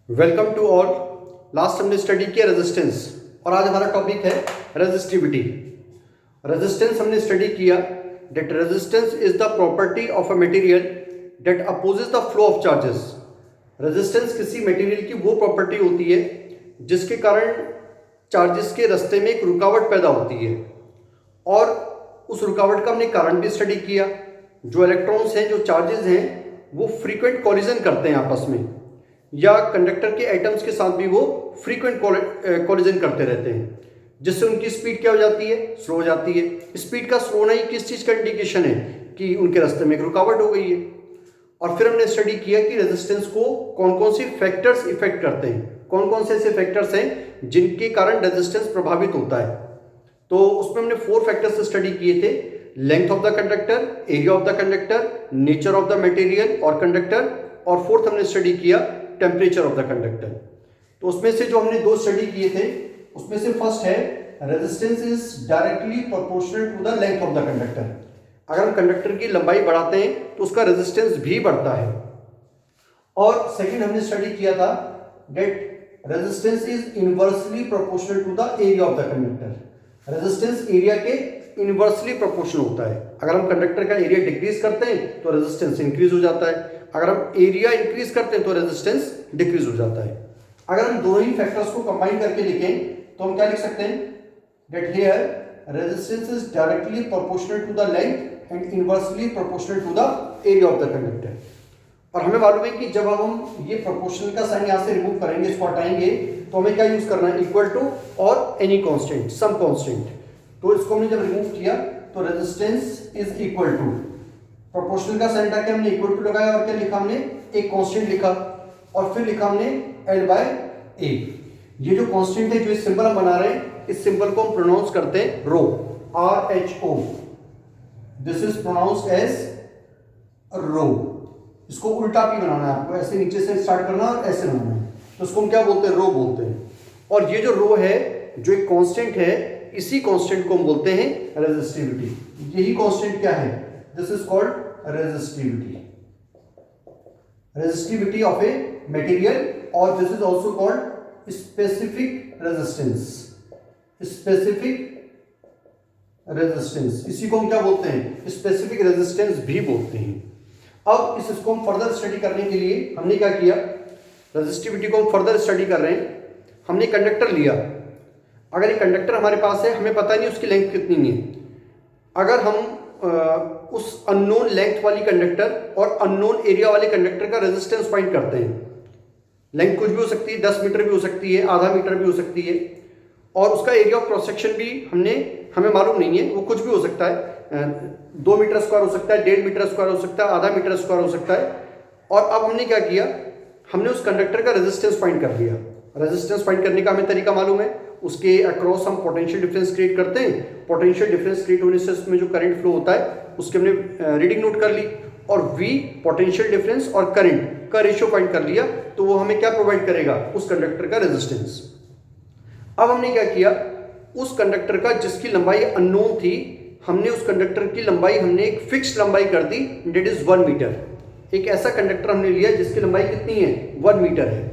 Welcome to all. Last हमने study किया resistance और आज हमारा टॉपिक है रेजिस्टिविटी। रेजिस्टेंस हमने स्टडी किया that resistance is the property of a material that opposes the flow of charges. Resistance किसी मटेरियल की वो प्रॉपर्टी होती है जिसके कारण चार्जेस के रास्ते में एक रुकावट पैदा होती है और उस रुकावट का हमने कारण भी स्टडी किया। जो इलेक्ट्रॉन्स हैं, जो चार्जेस हैं, वो फ्रीक्वेंट कॉलिजन करते हैं आपस में, या कंडक्टर के एटम्स के साथ भी वो फ्रीक्वेंट कॉलिजन करते रहते हैं, जिससे उनकी स्पीड क्या हो जाती है, स्लो हो जाती है। स्पीड का स्लो होना ही किस चीज़ का इंडिकेशन है कि उनके रास्ते में एक रुकावट हो गई है। और फिर हमने स्टडी किया कि रेजिस्टेंस को कौन कौन से फैक्टर्स इफेक्ट करते हैं, कौन कौन से ऐसे फैक्टर्स हैं जिनके कारण रेजिस्टेंस प्रभावित होता है। तो उसमें हमने 4 फैक्टर्स स्टडी किए थे: length of the conductor, area of the conductor, nature of the material और कंडक्टर, और फोर्थ हमने स्टडी किया टेम्परेचर ऑफ द कंडक्टर। तो उसमें से जो हमने 2 स्टडी किए थे, उसमें से फर्स्ट है resistance is directly proportional to the length of the conductor. अगर हम कंडक्टर की लंबाई बढ़ाते हैं तो उसका रेजिस्टेंस भी बढ़ता है। और सेकंड हमने स्टडी किया था that resistance is inversely proportional to the area of the conductor. Resistance area के इनवर्सली प्रोपोर्शनल होता है। अगर हम कंडक्टर का एरिया डिक्रीज करते हैं तो रेजिस्टेंस इंक्रीज हो जाता है, अगर हम एरिया इंक्रीज करते हैं तो रेजिस्टेंस डिक्रीज हो जाता है। अगर हम दोनों ही फैक्टर्स को कंबाइन करके लिखें तो हम क्या लिख सकते हैं that here resistance is directly proportional to the length and inversely proportional to the area of the conductor. और हमें मालूम है कि जब हम ये प्रोपोर्शनल का साइन यहाँ से रिमूव करेंगे, इसको हटाएंगे, तो हमें क्या यूज करना है, इक्वल टू और एनी कांस्टेंट, सम कांस्टेंट। तो इसको हमने जब रिमूव किया तो resistance is equal to, proportional का साइन हटा के हमने इक्वल टू लगाया और क्या लिखा हमने, एक कांस्टेंट लिखा और फिर लिखा हमने L/A। ये जो कांस्टेंट है, जो इस सिंबल हम बना रहे हैं, इस सिंबल को हम प्रोनाउंस करते हैं rho, RHO। This is pronounced as rho. इसको उल्टा भी बनाना है आपको, ऐसे नीचे से स्टार्ट करना और ऐसे बनाना है, तो इसको हम क्या बोलते हैं, रो बोलते हैं। और ये जो रो है, जो एक कांस्टेंट है, इसी कांस्टेंट को हम बोलते हैं रेजिस्टिविटी। यही कांस्टेंट क्या है, this is called resistivity, resistivity of a material, और this is also called specific resistance, specific resistance. इसी को हम क्या बोलते हैं, स्पेसिफिक रेजिस्टेंस भी बोलते हैं। अब इसको हम फर्दर स्टडी करने के लिए हमने क्या किया, रेजिस्टिविटी को हम फर्दर स्टडी कर रहे हैं। हमने कंडक्टर लिया। अगर ये कंडक्टर हमारे पास है, हमें पता नहीं उसकी लेंथ कितनी है। अगर हम उस अननोन लेंथ वाली कंडक्टर और अननोन एरिया वाले कंडक्टर का रेजिस्टेंस फाइंड करते हैं। लेंथ कुछ भी हो सकती है, 10 मीटर भी हो सकती है, आधा मीटर भी हो सकती है, और उसका एरिया ऑफ क्रॉस सेक्शन भी हमें मालूम नहीं है, वो कुछ भी हो सकता है, 2 मीटर स्क्वायर हो सकता है, 1.5 मीटर स्क्वायर हो सकता है, आधा मीटर स्क्वायर हो सकता है। और अब हमने क्या किया, हमने उस कंडक्टर का रेजिस्टेंस फाइंड कर लिया। रेजिस्टेंस फाइंड करने का हमें तरीका मालूम है, उसके अक्रॉस हम पोटेंशियल डिफरेंस क्रिएट करते हैं। पोटेंशियल डिफरेंस क्रिएट होने से उसमें जो करंट फ्लो होता है उसके हमने रीडिंग नोट कर ली, और V पोटेंशियल डिफरेंस और करंट का रेशियो फाइंड कर लिया, तो वो हमें क्या प्रोवाइड करेगा, उस कंडक्टर का रेजिस्टेंस। अब हमने क्या किया, उस कंडक्टर का जिसकी लंबाई अननोन थी, हमने उस कंडक्टर की लंबाई हमने एक फिक्स्ड लंबाई कर दी, दैट इज 1 मीटर। एक ऐसा कंडक्टर हमने लिया जिसकी लंबाई कितनी है, 1 मीटर है,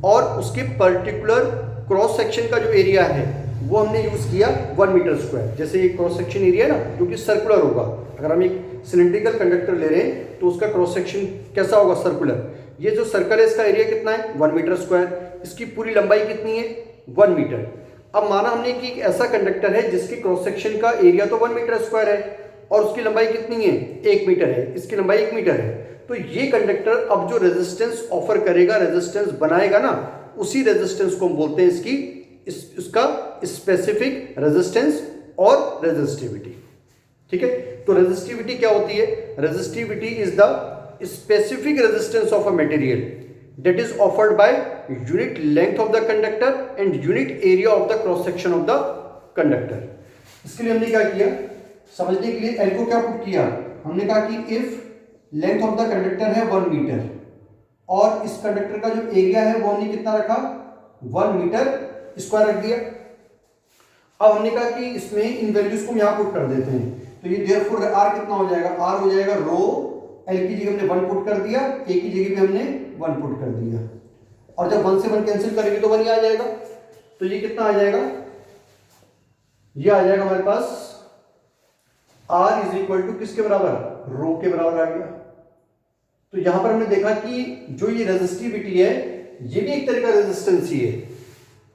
और उसके पर्टिकुलर क्रॉस सेक्शन का जो एरिया है वो हमने यूज किया 1 मीटर स्क्वायर। जैसे ये क्रॉस सेक्शन एरिया है ना, जो कि सर्कुलर होगा। अगर हम एक सिलेंड्रिकल कंडक्टर ले रहे हैं तो उसका क्रॉस सेक्शन कैसा होगा, सर्कुलर। ये जो सर्कल है, इसका एरिया कितना है, 1 मीटर स्क्वायर। इसकी पूरी लंबाई कितनी है, 1 मीटर। अब माना हमने कि एक ऐसा कंडक्टर है जिसके क्रॉस सेक्शन का एरिया तो 1 मीटर स्क्वायर है और उसकी लंबाई कितनी है, 1 मीटर है, इसकी लंबाई 1 मीटर है। तो ये कंडक्टर अब जो रेजिस्टेंस ऑफर करेगा, रेजिस्टेंस बनाएगा ना, उसी रेजिस्टेंस को हम बोलते हैं इसका स्पेसिफिक रेजिस्टेंस और रेजिस्टिविटी। ठीक है, तो रेजिस्टिविटी क्या होती है, resistivity is the specific resistance of a material that is offered by unit length of the conductor and unit area of the cross section of the conductor। इसके लिए हमने क्या किया, समझने के लिए L को क्या पुट किया, हमने कहा कि if length of the conductor है 1 मीटर और इस कंडक्टर का जो एरिया है वो हमने कितना रखा, 1 मीटर स्क्वायर रख दिया। अब हमने कहा कि इसमें इन वैल्यूज को हम यहाँ पुट कर देते हैं, तो ये देयरफॉर R कितना हो जाएगा, R हो जाएगा रो, L की जगह हमने 1 पुट कर दिया, A की जगह पे हमने 1 पुट कर दिया। और जब 1 से 1 कैंसिल करेंगे तो 1 ही आ जाएगा। तो ये कितना आ जाएगा, ये आ जाएगा हमारे पास R इज इक्वल टू किसके बराबर, रो के बराबर आ गया। तो यहां पर हमने देखा कि जो ये रेजिस्टिविटी है ये भी एक तरह का रेजिस्टेंस ही है।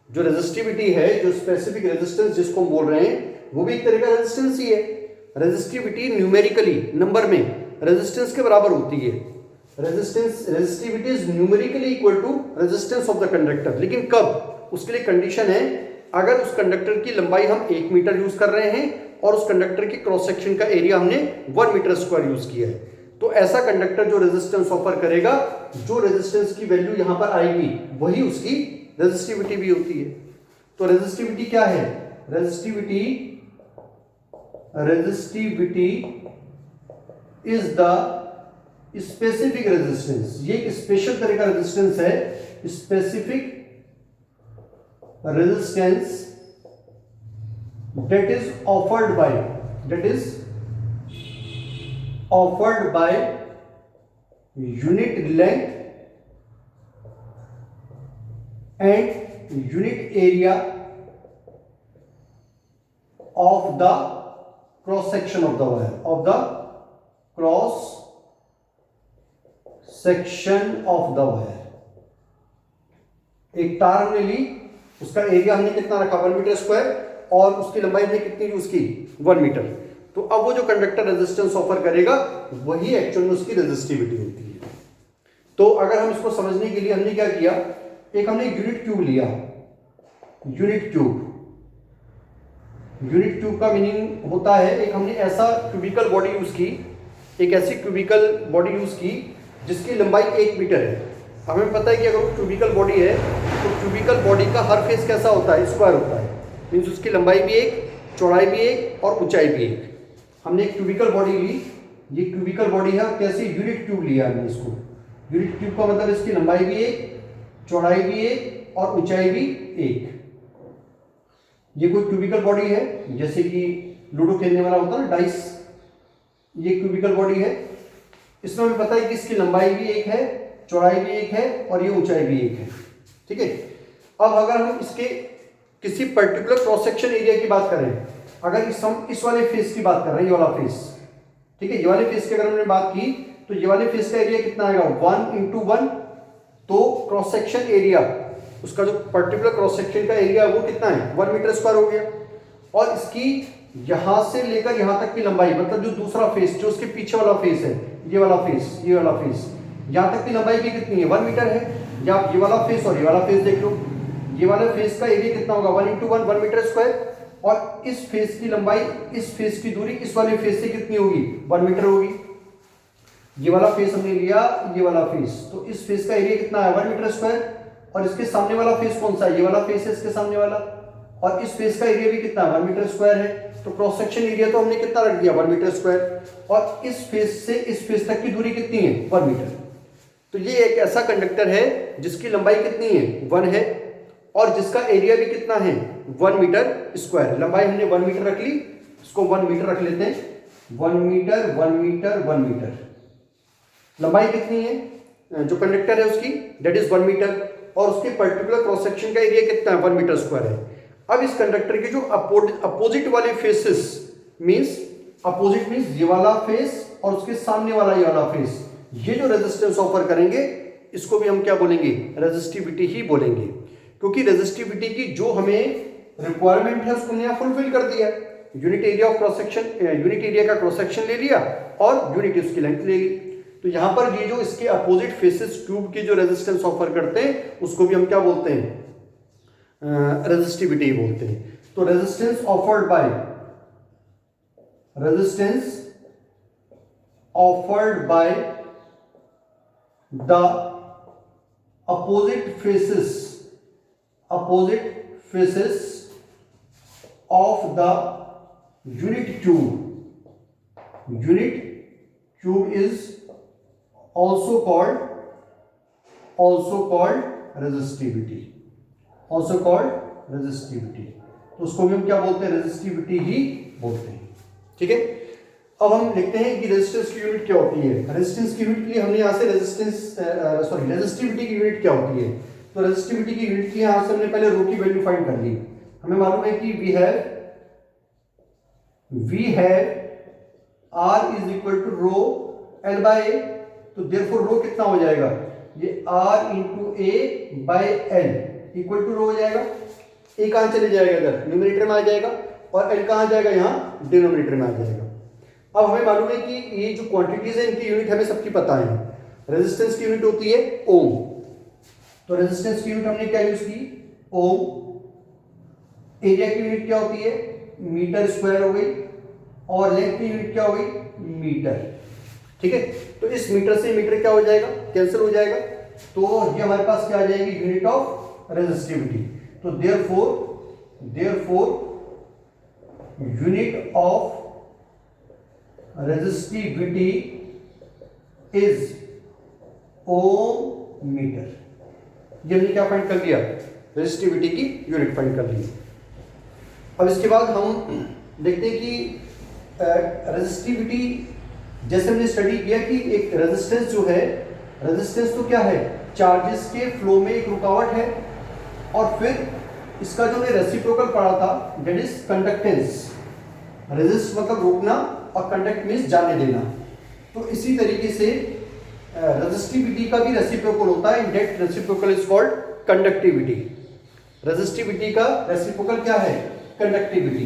जो रेजिस्टिविटी है, जो स्पेसिफिक रेजिस्टेंस जिसको हम बोल रहे हैं, वो भी एक तरह का रेजिस्टेंस ही है। रेजिस्टिविटी न्यूमेरिकली नंबर में रेजिस्टेंस के बराबर होती है। Resistivity is numerically equal to resistance of the conductor. लेकिन कब, उसके लिए कंडीशन है, अगर उस कंडक्टर की लंबाई हम 1 मीटर यूज कर रहे हैं और उस कंडक्टर के क्रॉस सेक्शन का एरिया हमने 1 मीटर स्क्वायर यूज किया है, तो ऐसा कंडक्टर जो रेजिस्टेंस ऑफर करेगा, जो रेजिस्टेंस की वैल्यू यहां पर आएगी वही उसकी रेजिस्टिविटी भी होती है। तो रेजिस्टिविटी क्या है, resistivity is the specific resistance. ये एक स्पेशल तरह का रेजिस्टेंस है, specific resistance that is offered by unit length and unit area of the cross section of the wire, of the cross section of the wire। एक तार हमने ली, उसका area हमने कितना रखा, 1 मीटर स्क्वायर, और उसकी लंबाई हमने कितनी यूज की, 1 मीटर। तो अब वो जो कंडक्टर रेजिस्टेंस ऑफर करेगा वही एक्चुअल में उसकी रेजिस्टिविटी होती है। तो अगर हम इसको समझने के लिए हमने क्या किया, एक हमने यूनिट क्यूब लिया। यूनिट क्यूब का मीनिंग होता है, एक हमने ऐसा क्यूबिकल बॉडी यूज की, एक ऐसी क्यूबिकल बॉडी यूज की जिसकी लंबाई 1 मीटर है। हमें पता है कि अगर वो क्यूबिकल बॉडी है तो क्यूबिकल बॉडी का हर फेस कैसा होता है, स्क्वायर होता है। मीन्स उसकी लंबाई भी एक, चौड़ाई भी एक और ऊंचाई भी एक। हमने एक क्यूबिकल बॉडी ली, ये क्यूबिकल बॉडी है, कैसे, यूनिट क्यूब लिया हमने इसको। यूनिट क्यूब का मतलब इसकी लंबाई भी एक, चौड़ाई भी एक और ऊंचाई भी एक। ये कोई क्यूबिकल बॉडी है, जैसे कि लूडो खेलने वाला होता है ना, डाइस, ये क्यूबिकल बॉडी है। इसमें हमें पता है कि इसकी लंबाई भी एक है, चौड़ाई भी एक है और ये ऊंचाई भी एक है। ठीक है। अब अगर हम इसके किसी पर्टिकुलर क्रॉस सेक्शन एरिया की बात करें, अगर हम इस वाले फेस की बात कर रहे हैं, ये वाला फेस, ठीक है, ये वाले फेस की अगर हमने बात की तो ये वाले फेस का एरिया कितना आएगा, 1 × 1। तो क्रॉस सेक्शन एरिया, उसका जो पर्टिकुलर क्रॉस सेक्शन का एरिया है वो कितना है, 1 मीटर स्क्वायर हो गया। और इसकी यहां से लेकर यहां तक की लंबाई, मतलब जो दूसरा फेस, जो उसके पीछे वाला फेस है, ये वाला फेस, ये वाला फेस, यहां तक की लंबाई भी कितनी है, 1 मीटर है। या आप ये वाला फेस और ये वाला फेस देख लो, ये वाले फेस का एरिया कितना होगा, 1 × 1, 1 मीटर स्क्वायर। और इस फेस की लंबाई, इस फेस की दूरी इस वाले फेस से कितनी होगी, 1 मीटर होगी। ये वाला फेस हमने लिया, ये वाला फेस, तो इस फेस का एरिया कितना है, 1 मीटर स्क्वायर। और इसके सामने वाला फेस कौन सा है, ये वाला फेस है, इसके सामने वाला, और इस फेस का एरिया भी कितना है, 1 मीटर स्क्वायर है। तो क्रॉस सेक्शन एरिया तो हमने कितना रख दिया, 1 मीटर स्क्वायर। और इस फेस से इस फेस तक की दूरी कितनी है, 1 मीटर। तो ये एक ऐसा कंडक्टर है जिसकी लंबाई कितनी है, 1 है, और जिसका एरिया भी कितना है, 1 मीटर स्क्वायर। लंबाई हमने 1 मीटर रख ली, इसको 1 मीटर रख लेते हैं, 1 मीटर 1 मीटर 1 मीटर। लंबाई कितनी है जो कंडक्टर है उसकी, दैट इज 1 मीटर, और उसके पर्टिकुलर क्रॉस सेक्शन का एरिया कितना है, 1 मीटर स्क्वायर है। अब इस कंडक्टर के जो अपोजिट वाले फेसेस, मींस अपोजिट मींस ये वाला फेस और उसके सामने वाला ये वाला फेस, ये जो रेजिस्टेंस ऑफर करेंगे इसको भी हम क्या बोलेंगे, रेजिस्टिविटी ही बोलेंगे। क्योंकि रेजिस्टिविटी की जो हमें रिक्वायरमेंट है उसको हमने फुलफिल कर दिया। Unit area of cross section, unit area का क्रॉस सेक्शन ले लिया और यूनिट उसकी लेंथ ले ली। तो यहां पर ये जो इसके अपोजिट फेसेस क्यूब की जो रेजिस्टेंस ऑफर करते हैं उसको भी हम क्या बोलते हैं, रेजिस्टिविटी बोलते हैं। तो resistance offered by the opposite faces of the unit cube is also called resistivity, तो उसको भी हम क्या बोलते हैं, रेजिस्टिविटी ही बोलते हैं। ठीक है। अब हम लिखते हैं कि रेजिस्टेंस की यूनिट क्या होती है। रेजिस्टेंस की यूनिट के लिए हमने यहाँ से रेजिस्टिविटी की यूनिट क्या होती है, तो रेजिस्टिविटी की यूनिट की यहां से हमने पहले रो की वैल्यू फाइंड कर ली। हमें मालूम है कि we have R is equal to rho L by A, तो देयरफॉर रो कितना हो जाएगा, ये R into A by L equal to rho हो जाएगा। ए कहां चले जाएगा, इधर न्यूमरेटर में आ जाएगा, और एल कहां जाएगा, यहां डिनोमिनेटर में आ जाएगा। अब हमें मालूम है कि ये जो क्वांटिटीज है इनकी यूनिट हमें सबकी पता है। रेजिस्टेंस की यूनिट होती है ओम, तो रेजिस्टेंस की यूनिट हमने क्या यूज की, ओम। एरिया की यूनिट क्या होती है, मीटर स्क्वायर हो गई, और लेंथ की यूनिट क्या हो गई, मीटर। ठीक है, तो इस मीटर से मीटर क्या हो जाएगा, कैंसिल हो जाएगा, तो ये हमारे पास क्या आ जाएगी, यूनिट ऑफ रेजिस्टिविटी। तो therefore unit of resistivity is ohm metre. ये हमने क्या फाइंड कर लिया, रेजिस्टिविटी की यूनिट फाइंड कर ली। अब इसके बाद हम देखते हैं कि रेजिस्टिविटी, जैसे हमने स्टडी किया कि एक रेजिस्टेंस जो है, रेजिस्टेंस तो क्या है, चार्जेस के फ्लो में एक रुकावट है, और फिर इसका जो हमने रेसिप्रोकल पढ़ा था दैट इज कंडक्टेंस। रेजिस्ट मतलब रोकना, और कंडक्ट मींस जाने देना। तो इसी तरीके से रेजिस्टिविटी का भी रेसिप्रोकल होता है, that reciprocal is called conductivity. Resistivity का रेसिप्रोकल क्या है, कंडक्टिविटी।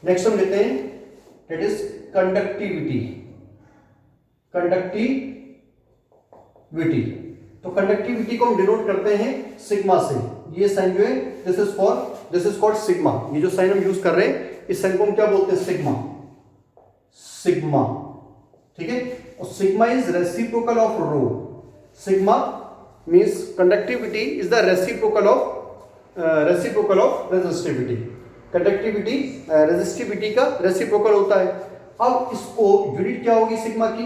नेक्स्ट हम लेते हैं दैट इज कंडक्टिविटी। तो कंडक्टिविटी को हम डिनोट करते हैं सिग्मा से। ये साइन जो है दिस इज कॉल्ड सिग्मा। ये जो साइन हम यूज कर रहे हैं इस साइन को हम क्या बोलते हैं, सिग्मा। ठीक है, और sigma is reciprocal of rho. Sigma means conductivity is the reciprocal of resistivity. Conductivity resistivity का रेसिप्रोकल होता है। अब इसको यूनिट क्या होगी सिग्मा की,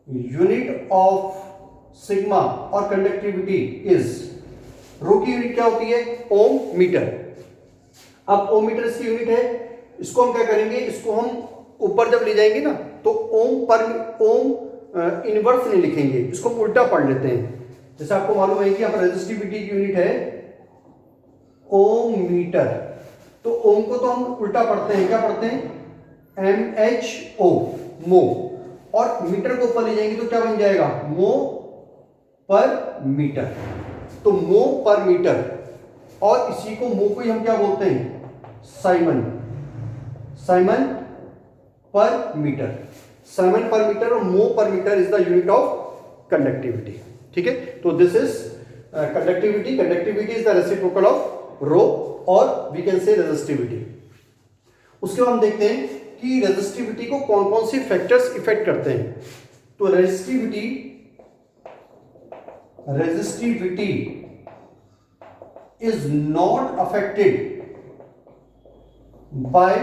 यूनिट ऑफ सिग्मा और कंडक्टिविटी इज, रो की यूनिट क्या होती है, ओम मीटर। अब ओम मीटर इसकी यूनिट है, इसको हम क्या करेंगे, इसको हम ऊपर जब ले जाएंगे ना तो ओम इनवर्स नहीं लिखेंगे, इसको हम उल्टा पढ़ लेते हैं। जैसे आपको मालूम है कि यहाँ पर रेजिस्टिविटी की यूनिट है ओम मीटर, तो ओम को तो हम उल्टा पढ़ते हैं, क्या पढ़ते हैं, MHO, मो, और मीटर को ऊपर ले जाएंगे तो क्या बन जाएगा, मो पर मीटर। तो मो पर मीटर, और इसी को मो को ही हम क्या बोलते हैं, साइमन पर मीटर। साइमन पर मीटर और mho per metre is the unit of conductivity. ठीक है, तो this is conductivity is the reciprocal of rho, और वी कैन से रेजिस्टिविटी। उसके बाद हम देखते हैं कि रेजिस्टिविटी को कौन कौन से फैक्टर्स इफेक्ट करते हैं। तो resistivity is not affected by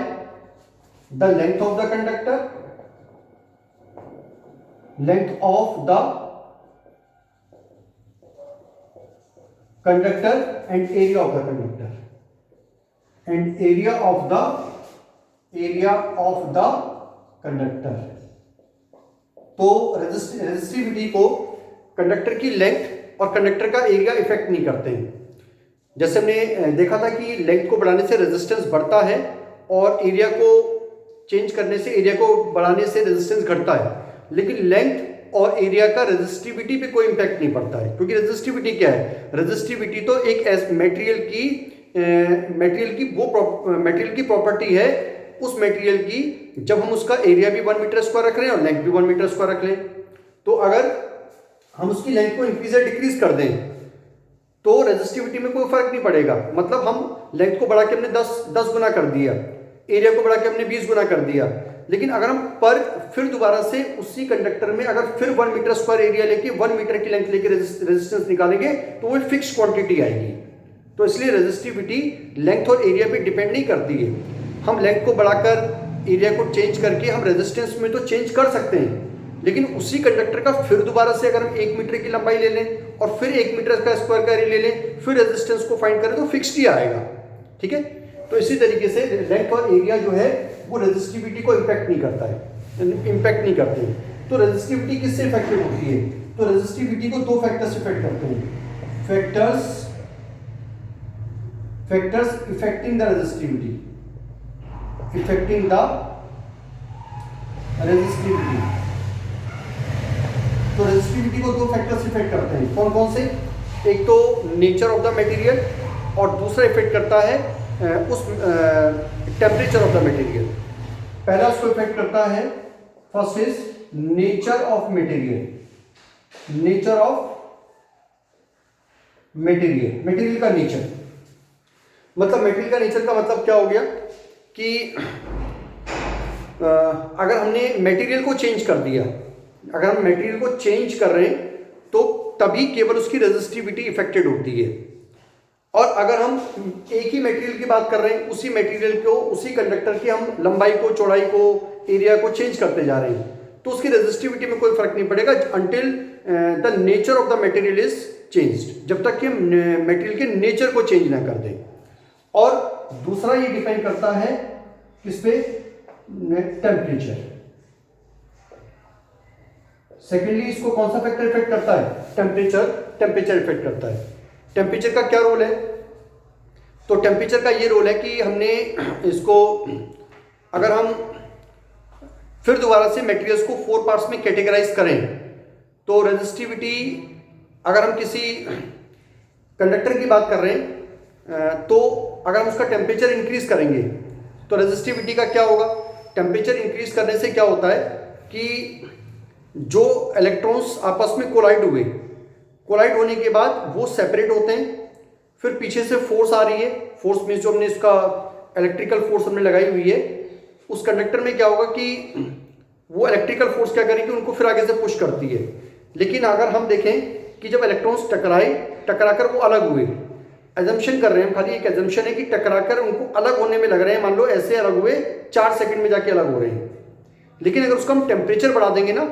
the length of the conductor, and area of the conductor, and area of the conductor। तो रेजिस्टिविटी को कंडक्टर की लेंथ और कंडक्टर का एरिया इफेक्ट नहीं करते हैं। जैसे हमने देखा था कि लेंथ को बढ़ाने से रेजिस्टेंस बढ़ता है, और एरिया को चेंज करने से, एरिया को बढ़ाने से रेजिस्टेंस घटता है, लेकिन लेंथ और एरिया का रेजिस्टिविटी पे कोई इंपैक्ट नहीं पड़ता है। क्योंकि रेजिस्टिविटी क्या है, रेजिस्टिविटी तो एक मटेरियल की प्रॉपर्टी है, उस मटेरियल की, जब हम उसका एरिया भी 1 मीटर स्क्वायर रख रहे हैं और लेंथ भी 1 मीटर स्क्वायर रख लें, तो अगर हम उसकी लेंथ को इंक्रीज या डिक्रीज कर दें तो रेजिस्टिविटी में कोई फर्क नहीं पड़ेगा। मतलब हम लेंथ को बढ़ा के हमने 10 गुना कर दिया, एरिया को बढ़ा के हमने 20 गुना कर दिया, लेकिन अगर हम फिर दोबारा से उसी कंडक्टर में अगर फिर 1 मीटर स्क्वायर एरिया लेके 1 मीटर की लेंथ लेके रेजिस्टेंस निकालेंगे तो वो फिक्स क्वांटिटी आएगी। तो इसलिए रेजिस्टिविटी लेंथ और एरिया पे डिपेंड नहीं करती है। हम लेंथ को बढ़ाकर एरिया को चेंज करके हम रेजिस्टेंस में तो चेंज कर सकते हैं, लेकिन उसी कंडक्टर का फिर दोबारा से अगर हम 1 मीटर की लंबाई ले लें और फिर 1 मीटर का स्क्वायर का एरिया ले लें, फिर रेजिस्टेंस को फाइंड करें तो फिक्स्ड ही आएगा। ठीक है, तो इसी तरीके से लेंथ और एरिया जो है वो रेजिस्टिविटी को इम्पैक्ट नहीं करता है, इम्पैक्ट नहीं करते हैं। तो रेजिस्टिविटी किससे इफेक्टेड होती है, तो रेजिस्टिविटी को 2 फैक्टर्स इफेक्ट करते हैं। factors affecting the resistivity, affecting the resistivity। तो रेजिस्टिविटी को दो फैक्टर्स इफेक्ट करते हैं, कौन कौन से? एक तो नेचर ऑफ द मटेरियल और दूसरा इफेक्ट करता है उस टेम्परेचर ऑफ द मटेरियल। पहला उसको इफेक्ट करता है, first is nature of material, nature of material, material का नेचर। मतलब मटेरियल का नेचर का मतलब क्या हो गया कि अगर हमने मटेरियल को चेंज कर दिया, अगर हम मटेरियल को चेंज कर रहे हैं तो तभी केवल उसकी रेजिस्टिविटी इफेक्टेड होती है। और अगर हम एक ही मटेरियल की बात कर रहे हैं, उसी मटेरियल को, उसी कंडक्टर की हम लंबाई को, चौड़ाई को, एरिया को चेंज करते जा रहे हैं, तो उसकी रेजिस्टिविटी में कोई फर्क नहीं पड़ेगा until the nature of the material is changed, जब तक कि हम मटेरियल के नेचर को चेंज ना कर दें। और दूसरा ये डिपेंड करता है किस पे? टेम्परेचर। सेकेंडली इसको कौन सा फैक्टर इफेक्ट करता है? टेम्परेचर, टेम्परेचर इफेक्ट करता है। टेम्परेचर का क्या रोल है? तो टेम्परेचर का ये रोल है कि हमने इसको, अगर हम फिर दोबारा से मटेरियल्स को 4 पार्ट्स में कैटेगराइज करें, तो रेजिस्टिविटी, अगर हम किसी कंडक्टर की बात कर रहे हैं तो अगर हम उसका टेम्परेचर इंक्रीज करेंगे तो रेजिस्टिविटी का क्या होगा? टेम्परेचर इंक्रीज करने से क्या होता है कि जो इलेक्ट्रॉन्स आपस में कोलाइड हुए, कोलाइड होने के बाद वो सेपरेट होते हैं, फिर पीछे से फोर्स आ रही है, फोर्स मीन्स जो हमने इसका इलेक्ट्रिकल फोर्स हमने लगाई हुई है, उस कंडक्टर में क्या होगा कि वो इलेक्ट्रिकल फोर्स क्या करेगी, उनको फिर आगे से पुश करती है। लेकिन अगर हम देखें कि जब इलेक्ट्रॉन्स टकराकर वो अलग हुए, एजम्पशन कर रहे हैं, खाली एक एजम्पशन है कि टकराकर उनको अलग होने में लग रहे हैं, मान लो ऐसे अलग हुए, 4 सेकंड में जाके अलग हो रहे हैं। लेकिन अगर उसका हम टेम्परेचर बढ़ा देंगे ना,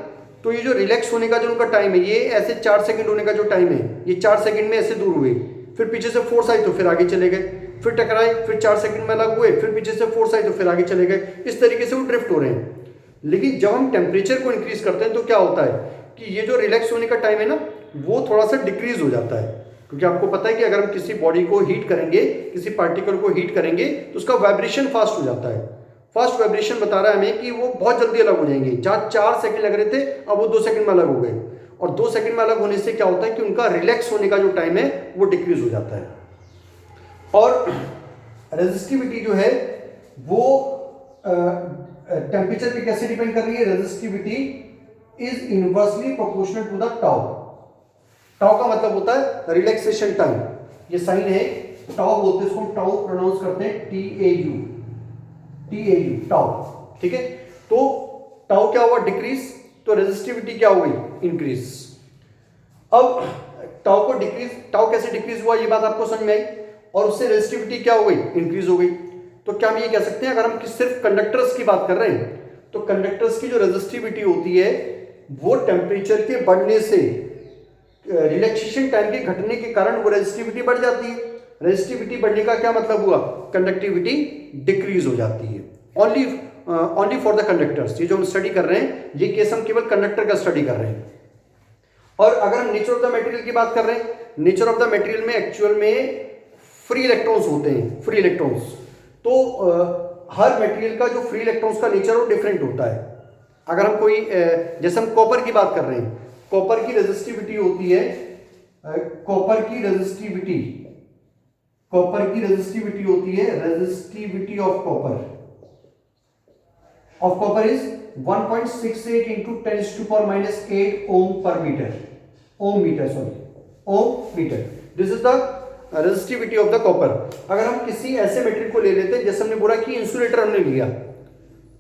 तो ये जो रिलैक्स होने का जो उनका टाइम है, ये ऐसे 4 सेकंड होने का जो टाइम है, ये 4 सेकंड में ऐसे दूर हुए, फिर पीछे से फोर्स आई तो फिर आगे चले गए, फिर टकराए, फिर 4 सेकंड में अलग हुए, फिर पीछे से फोर्स आई तो फिर आगे चले गए। इस तरीके से वो ड्रिफ्ट हो रहे हैं। लेकिन जब हम टेम्परेचर को इंक्रीज करते हैं तो क्या होता है कि ये जो रिलैक्स होने का टाइम है ना, वो थोड़ा सा डिक्रीज हो जाता है। क्योंकि आपको पता है कि अगर हम किसी बॉडी को हीट करेंगे, किसी पार्टिकल को हीट करेंगे, तो उसका वाइब्रेशन फास्ट हो जाता है। फास्ट वाइब्रेशन बता रहा है हमें कि वो बहुत जल्दी अलग हो जाएंगे। जहाँ 4 सेकंड लग रहे थे, अब वो 2 सेकंड में अलग हो गए। और 2 सेकंड में अलग होने से क्या होता है कि उनका रिलैक्स होने का जो टाइम है वो डिक्रीज हो जाता है। और रेजिस्टिविटी जो है वो टेम्परेचर पे कैसे डिपेंड कर रही है? Resistivity is inversely proportional to the tau. Tau का मतलब होता है रिलैक्सेशन टाइम। ये साइन है, टाउ बोलते हैं इसको, टाउ प्रोनाउंस करते हैं TAU, टाउ। ठीक है, तो टाउ क्या हुआ? डिक्रीज। तो रेजिस्टिविटी क्या हुई? इंक्रीज। अब टाउ को डिक्रीज, टाउ कैसे डिक्रीज हुआ ये बात आपको समझ में आई, और उससे रेजिस्टिविटी क्या हो गई? इंक्रीज हो गई। तो क्या हम ये कह सकते हैं, अगर हम सिर्फ कंडक्टर्स की बात कर रहे हैं, तो कंडक्टर्स की जो रेजिस्टिविटी होती है वो टेम्परेचर के बढ़ने से, रिलैक्सेशन टाइम के घटने के कारण वो रेजिस्टिविटी बढ़ जाती है। रेजिस्टिविटी बढ़ने का क्या मतलब हुआ? कंडक्टिविटी डिक्रीज हो जाती है। Only for the conductors. ये जो हम स्टडी कर रहे हैं, ये केस हम केवल कंडक्टर का स्टडी कर रहे हैं। और अगर हम नेचर ऑफ द मटेरियल की बात कर रहे हैं, नेचर ऑफ द मटेरियल में एक्चुअल में फ्री इलेक्ट्रॉन्स होते हैं, फ्री इलेक्ट्रॉन्स। तो हर मटेरियल का जो फ्री इलेक्ट्रॉन्स का नेचर वो डिफरेंट होता है। अगर हम कोई जैसे हम कॉपर की बात कर रहे हैं, कॉपर की रेजिस्टिविटी होती है, कॉपर की रेजिस्टिविटी होती है, resistivity of copper is 1.68 into 10⁻⁸ ohm per metre, ohm metre. This is the resistivity of the copper. अगर हम किसी ऐसे मटेरियल को ले लेते हैं, जैसे हमने बोला कि इंसुलेटर हमने लिया,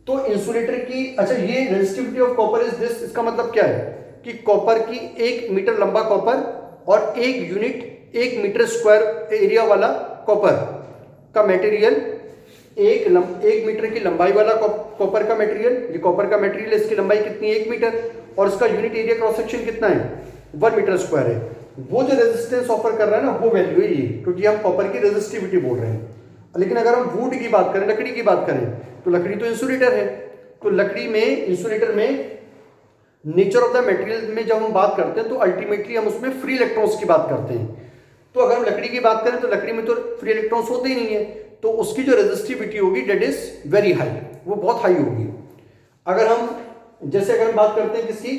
तो इंसुलेटर की, अच्छा ये resistivity of copper is this, इसका मतलब क्या है कि कॉपर की 1 मीटर लंबा कॉपर और 1 यूनिट 1 मीटर स्क्वायर एरिया वाला कॉपर का मटेरियल, 1 मीटर की लंबाई वाला कॉपर का मटेरियल, ये कॉपर का मटेरियल है, इसकी लंबाई कितनी है? 1 मीटर, और इसका यूनिट एरिया क्रॉस सेक्शन कितना है? 1 मीटर स्क्वायर है। वो जो रेजिस्टेंस ऑफर कर रहा है ना, वो वैल्यू है ये, क्योंकि हम कॉपर की रेजिस्टिविटी बोल रहे हैं। लेकिन अगर हम वुड की बात करें, लकड़ी की बात करें, तो लकड़ी तो इंसुलेटर है। तो लकड़ी में, इंसुलेटर में नेचर ऑफ द मटेरियल में जब हम बात करते हैं तो अल्टीमेटली हम उसमें फ्री इलेक्ट्रॉन्स की बात करते हैं। तो अगर हम लकड़ी की बात करें तो लकड़ी में तो फ्री इलेक्ट्रॉन्स होते ही नहीं है, तो उसकी जो रेजिस्टिविटी होगी डेट इज वेरी हाई, वो बहुत हाई होगी। अगर हम जैसे अगर हम बात करते हैं किसी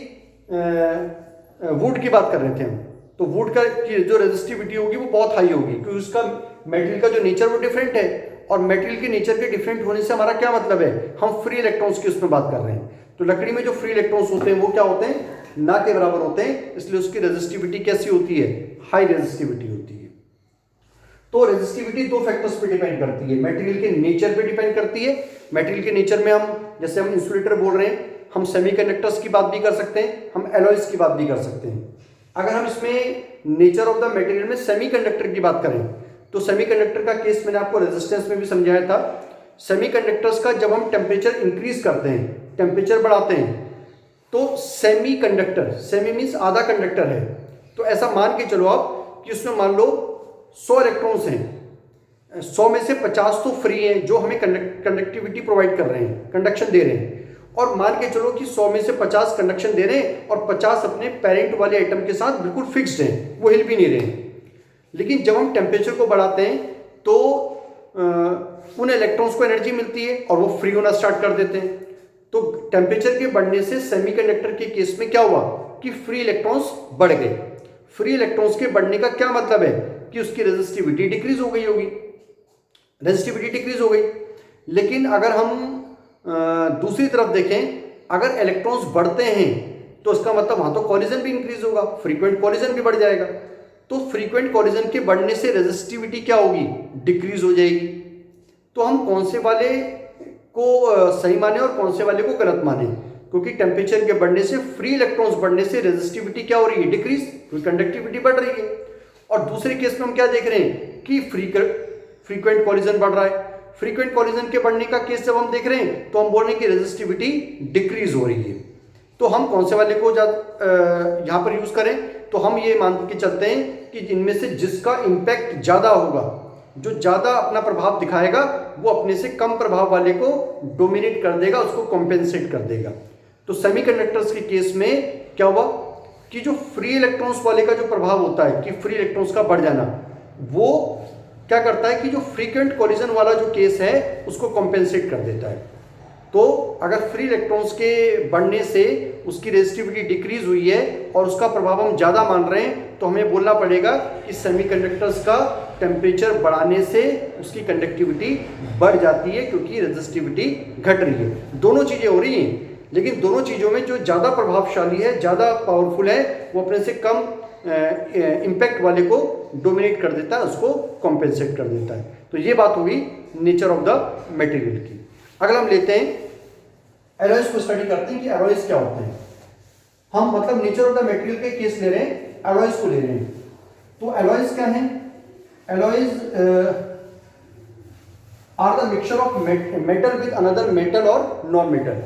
वुड की बात कर रहे थे हम, तो वुड का की जो रेजिस्टिविटी होगी वो बहुत हाई होगी, क्योंकि उसका मेटेरियल का जो नेचर वो डिफरेंट है, और मेटेरियल के नेचर के डिफरेंट होने से हमारा क्या मतलब है, हम फ्री इलेक्ट्रॉन्स की उसमें बात कर रहे हैं। तो लकड़ी में जो फ्री इलेक्ट्रॉन्स होते हैं वो क्या होते हैं, ना के बराबर होते हैं, इसलिए उसकी रेजिस्टिविटी कैसी होती है, हाई रेजिस्टिविटी होती है। तो रेजिस्टिविटी दो फैक्टर्स पे डिपेंड करती है, मटेरियल के नेचर पे डिपेंड करती है। मटेरियल के नेचर में हम जैसे हम इंसुलेटर बोल रहे हैं, हम सेमीकंडक्टर्स की बात भी कर सकते हैं, हम एलॉयज की बात भी कर सकते हैं। अगर हम इसमें नेचर ऑफ द मटेरियल में सेमीकंडक्टर की बात करें तो सेमीकंडक्टर का केस मैंने आपको रेजिस्टेंस में भी समझाया था। सेमीकंडक्टर्स का जब हम टेम्परेचर इंक्रीज करते हैं, टेम्परेचर बढ़ाते हैं, तो सेमीकंडक्टर, सेमी मीन्स आधा कंडक्टर है, तो ऐसा मान के चलो आप कि उसमें मान लो 100 इलेक्ट्रॉन्स हैं, 100 में से 50 तो फ्री हैं जो हमें कंडक्टिविटी प्रोवाइड कर रहे हैं, कंडक्शन दे रहे हैं, और मान के चलो कि 100 में से 50 कंडक्शन दे रहे हैं और 50 अपने पेरेंट वाले आइटम के साथ बिल्कुल फिक्स्ड हैं, वो हिल भी नहीं रहे हैं। लेकिन जब हम टेम्परेचर को बढ़ाते हैं तो उन इलेक्ट्रॉन्स को एनर्जी मिलती है और वो फ्री होना स्टार्ट कर देते हैं। तो टेम्परेचर के बढ़ने से सेमीकंडक्टर के केस में क्या हुआ कि फ्री इलेक्ट्रॉन्स बढ़ गए। फ्री इलेक्ट्रॉन्स के बढ़ने का क्या मतलब है कि उसकी रेजिस्टिविटी डिक्रीज हो गई होगी, रेजिस्टिविटी डिक्रीज हो गई। लेकिन अगर हम दूसरी तरफ देखें, अगर इलेक्ट्रॉन्स बढ़ते हैं तो इसका मतलब वहां तो कॉलिजन भी इंक्रीज होगा, फ्रीक्वेंट कॉलिजन भी बढ़ जाएगा। तो फ्रीक्वेंट कॉलिजन के बढ़ने से रेजिस्टिविटी क्या होगी, डिक्रीज हो जाएगी। तो हम कौन से वाले को सही माने और कौन से वाले को गलत माने, क्योंकि टेम्परेचर के बढ़ने से, फ्री इलेक्ट्रॉन्स बढ़ने से रेजिस्टिविटी क्या हो रही है, डिक्रीज, क्योंकि कंडक्टिविटी बढ़ रही है। और दूसरे केस में हम क्या देख रहे हैं कि फ्रीक्वेंट कॉलिजन बढ़ रहा है। फ्रीक्वेंट कॉलिजन के बढ़ने का केस जब हम देख रहे हैं तो हम बोल रहे हैं कि रेजिस्टिविटी डिक्रीज हो रही है। तो हम कौन से वाले को यहाँ पर यूज करें, तो हम ये मान के चलते हैं कि इनमें से जिसका इम्पैक्ट ज्यादा होगा, जो ज्यादा अपना प्रभाव दिखाएगा, वो अपने से कम प्रभाव वाले को डोमिनेट कर देगा, उसको कॉम्पेंसेट कर देगा। तो सेमीकंडक्टर्स के केस में क्या हुआ कि जो फ्री इलेक्ट्रॉन्स वाले का जो प्रभाव होता है कि फ्री इलेक्ट्रॉन्स का बढ़ जाना, वो क्या करता है कि जो फ्रीक्वेंट कॉलिजन वाला जो केस है उसको कॉम्पेंसेट कर देता है। तो अगर फ्री इलेक्ट्रॉन्स के बढ़ने से उसकी रेजिस्टिविटी डिक्रीज हुई है और उसका प्रभाव हम ज़्यादा मान रहे हैं, तो हमें बोलना पड़ेगा कि सेमीकंडक्टर्स का टेम्परेचर बढ़ाने से उसकी कंडक्टिविटी बढ़ जाती है, क्योंकि रेजिस्टिविटी घट रही है। दोनों चीज़ें हो रही हैं, लेकिन दोनों चीज़ों में जो ज़्यादा प्रभावशाली है, ज़्यादा पावरफुल है, वो अपने से कम इम्पैक्ट वाले को डोमिनेट कर देता है, उसको कॉम्पेंसेट कर देता है। तो ये बात हुई नेचर ऑफ द मटेरियल की। अगर हम लेते हैं एलॉयज को स्टडी करते हैं कि एलॉयज क्या होते हैं। हम मतलब नेचर ऑफ द मटेरियल के केस ले रहे हैं, एलॉयज को ले रहे हैं। तो एलॉयज क्या है, alloys are the mixture of metal with another metal और नॉन मेटल।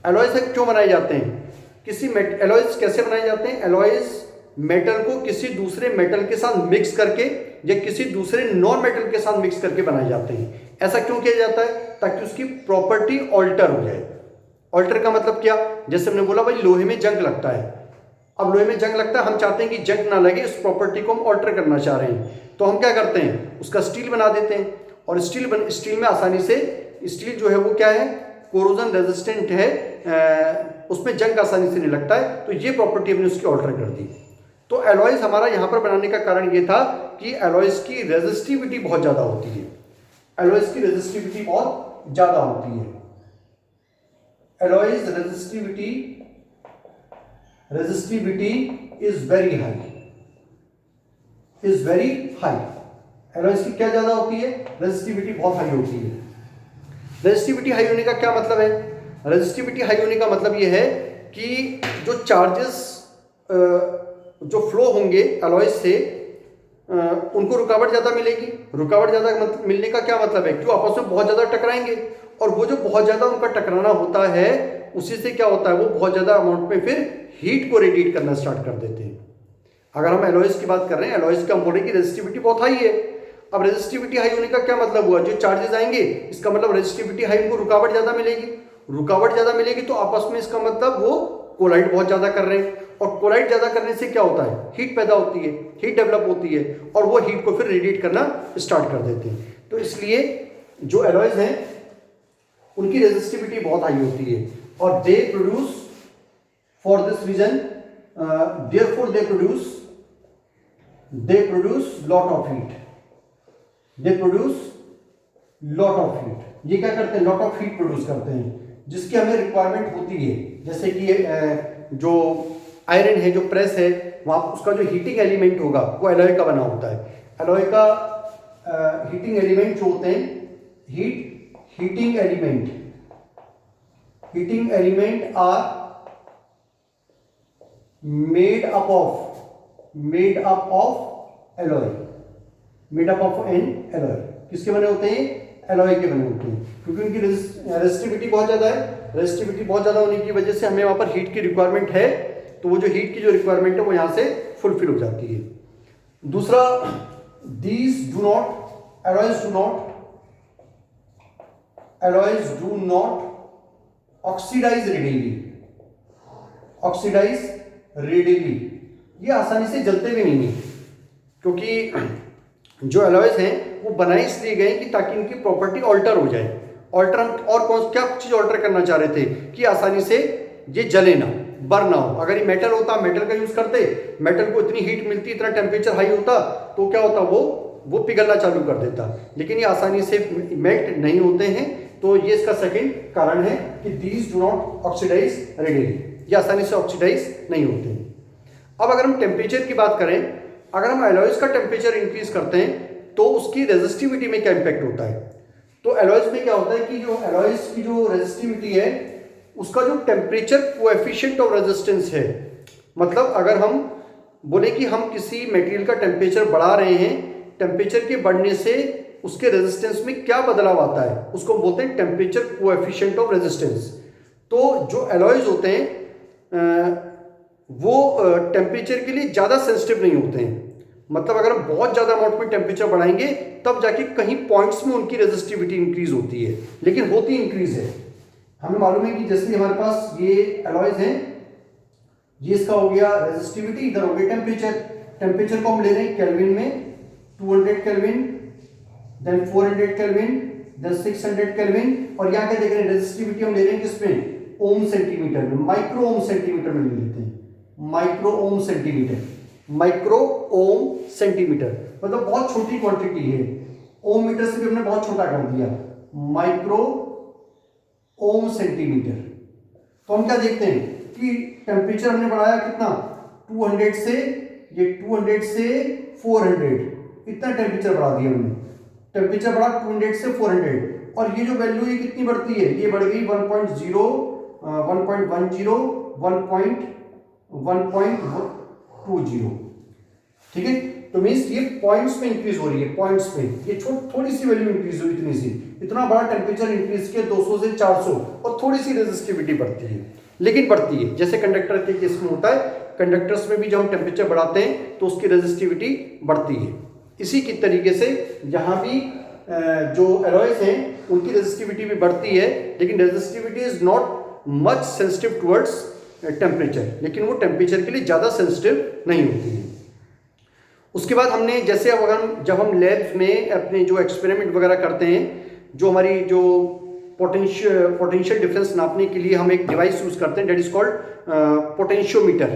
एलॉयज क्यों बनाए जाते हैं, किसी एलॉयज कैसे बनाए जाते हैं, एलॉयज मेटल को किसी दूसरे मेटल के साथ मिक्स करके या किसी दूसरे नॉन मेटल के साथ मिक्स करके बनाए जाते हैं। ऐसा क्यों किया जाता है, ताकि उसकी प्रॉपर्टी ऑल्टर हो जाए। ऑल्टर का मतलब क्या, जैसे हमने बोला भाई लोहे में जंग लगता है, अब लोहे में जंग लगता है, हम चाहते हैं कि जंग ना लगे, उस प्रॉपर्टी को हम ऑल्टर करना चाह रहे हैं, तो हम क्या करते हैं, उसका स्टील बना देते हैं। और स्टील में आसानी से, स्टील जो है वो क्या है, कोरोजन रेजिस्टेंट है, उसमें जंग आसानी से नहीं लगता है, तो ये प्रॉपर्टी हमने उसकी ऑल्टर कर दी। तो एलॉयज हमारा यहाँ पर बनाने का कारण ये था कि एलॉयज की रेजिस्टिविटी बहुत ज़्यादा होती है, एलॉयज की रेजिस्टिविटी बहुत ज़्यादा होती है। Alloys resistivity is very high, alloys की क्या ज़्यादा होती है, रेजिस्टिविटी बहुत हाई होती है। रेजिस्टिविटी हाई होने का क्या मतलब है, रेजिस्टिविटी हाई होने का मतलब ये है कि जो चार्जेस जो फ्लो होंगे एलॉयज से, उनको रुकावट ज़्यादा मिलेगी। रुकावट ज़्यादा मिलने का क्या मतलब है, जो आपस में बहुत ज़्यादा टकराएंगे, और वो जो बहुत ज़्यादा उनका टकराना होता है, उसी से क्या होता है, वो बहुत ज़्यादा अमाउंट में फिर हीट को रेडिएट करना स्टार्ट कर देते हैं। अगर हम एलॉयज की बात कर रहे हैं, एलॉयज का हम बोल रहे हैं कि रेजिस्टिविटी बहुत हाई है। अब रेजिस्टिविटी हाई होने का क्या मतलब हुआ, जो चार्जेस आएंगे, इसका मतलब रेजिस्टिविटी हाई, उनको रुकावट ज़्यादा मिलेगी। रुकावट ज़्यादा मिलेगी तो आपस में इसका मतलब वो कोलाइड बहुत ज़्यादा कर रहे हैं, और कोलाइड ज़्यादा करने से क्या होता है, हीट पैदा होती है, हीट डेवलप होती है और वो हीट को फिर रेडिएट करना स्टार्ट कर देते हैं। तो इसलिए जो एलॉयज हैं उनकी रेजिस्टिविटी बहुत हाई होती है और they produce for this reason therefore they produce lot of heat, they produce lot of heat. ये क्या करते हैं, लॉट ऑफ हीट प्रोड्यूस करते हैं जिसकी हमें रिक्वायरमेंट होती है। जैसे कि जो आयरन है, जो प्रेस है, वहाँ उसका जो हीटिंग एलिमेंट होगा वो एलॉय का बना होता है। एलॉय का हीटिंग एलिमेंट जो होते हैं, heating element are made up of an alloy. किसके बने होते हैं, एलॉय के बने होते हैं, क्योंकि उनकी रेजिस्टिविटी बहुत ज़्यादा है। रेजिस्टिविटी बहुत ज़्यादा होने की वजह से हमें वहाँ पर हीट की रिक्वायरमेंट है, तो वो जो हीट की जो रिक्वायरमेंट है वो यहाँ से फुलफिल हो जाती है। दूसरा, alloys do not oxidise readily. ये आसानी से जलते भी नहीं है, क्योंकि जो एलॉयज हैं वो बनाए इसलिए गए कि ताकि इनकी प्रॉपर्टी ऑल्टर हो जाए। ऑल्टर और क्या चीज़ ऑल्टर करना चाह रहे थे कि आसानी से ये जले ना, बर्न ना हो। अगर ये मेटल होता, मेटल का यूज़ करते, मेटल को इतनी हीट मिलती, इतना टेम्परेचर हाई होता, तो क्या होता, वो पिघलना चालू कर देता। लेकिन ये आसानी से मेल्ट नहीं होते हैं, तो ये इसका सेकंड कारण है कि these do not oxidise readily, ये आसानी से ऑक्सीडाइज नहीं होते हैं। अब अगर हम टेम्परेचर की बात करें, अगर हम एलॉयज का टेम्परेचर इंक्रीज करते हैं तो उसकी रेजिस्टिविटी में क्या इम्पैक्ट होता है। तो एलॉयज में क्या होता है कि जो एलॉयज की जो रेजिस्टिविटी है उसका जो टेम्परेचर कोएफिशिएंट ऑफ रेजिस्टेंस है, मतलब अगर हम बोले कि हम किसी मटेरियल का टेम्परेचर बढ़ा रहे हैं, टेम्परेचर के बढ़ने से उसके रेजिस्टेंस में क्या बदलाव आता है, उसको बोलते हैं टेम्परेचर कोएफिशिएंट ऑफ रेजिस्टेंस। तो जो एलॉयज होते हैं वो टेम्परेचर के लिए ज़्यादा सेंसिटिव नहीं होते हैं। मतलब अगर हम बहुत ज़्यादा अमाउंट में टेम्परेचर बढ़ाएंगे तब जाके कहीं पॉइंट्स में उनकी रेजिस्टिविटी इंक्रीज होती है, लेकिन होती इंक्रीज है। हमें मालूम है कि जैसे हमारे पास ये एलॉयज हैं, ये इसका हो गया रेजिस्टिविटी, इधर हो गया टेम्परेचर। टेम्परेचर को हम ले रहे हैं केल्विन में, 200 kelvin, then 400 kelvin, then 600 kelvin, और यहाँ क्या देख रहे हैं, रेजिस्टिविटी हम ले रहे हैं किसमें, ओम सेंटीमीटर में, माइक्रो ओम सेंटीमीटर में ले लेते हैं। माइक्रो ओम सेंटीमीटर मतलब बहुत छोटी क्वांटिटी है। ओम मीटर से भी हमने बहुत छोटा कर दिया, माइक्रो ओम सेंटीमीटर। तो हम क्या देखते हैं कि टेम्परेचर हमने बढ़ाया कितना, 200 से, ये 200 से 400, इतना टेम्परेचर बढ़ा दिया हमने। टेम्परेचर बढ़ा 200 से 400, और ये जो वैल्यू ये कितनी बढ़ती है, ये बढ़ गई 1.0, 1.10, 1.20। ठीक है, तो मीन्स ये पॉइंट्स में इंक्रीज हो रही है, पॉइंट्स में ये थोड़ी सी वैल्यू इंक्रीज हुई, इतनी सी, इतना बड़ा टेम्परेचर इंक्रीज किया 200 से 400, और थोड़ी सी रेजिस्टिविटी बढ़ती है, लेकिन बढ़ती है। जैसे कंडक्टर के केस में होता है, कंडक्टर्स में भी जब हम टेम्परेचर बढ़ाते हैं तो उसकी रेजिस्टिविटी बढ़ती है। इसी की तरीके से यहाँ भी जो एलॉयज हैं उनकी रेजिस्टिविटी भी बढ़ती है, लेकिन resistivity is not much sensitive towards temperature, लेकिन वो टेम्परेचर के लिए ज़्यादा सेंसिटिव नहीं होती है। उसके बाद हमने जैसे अब जब हम लैब्स में अपने जो एक्सपेरिमेंट वगैरह करते हैं, जो हमारी जो पोटेंशियल डिफरेंस नापने के लिए हम एक डिवाइस यूज़ करते हैं, डेट इज कॉल्ड पोटेंशियोमीटर।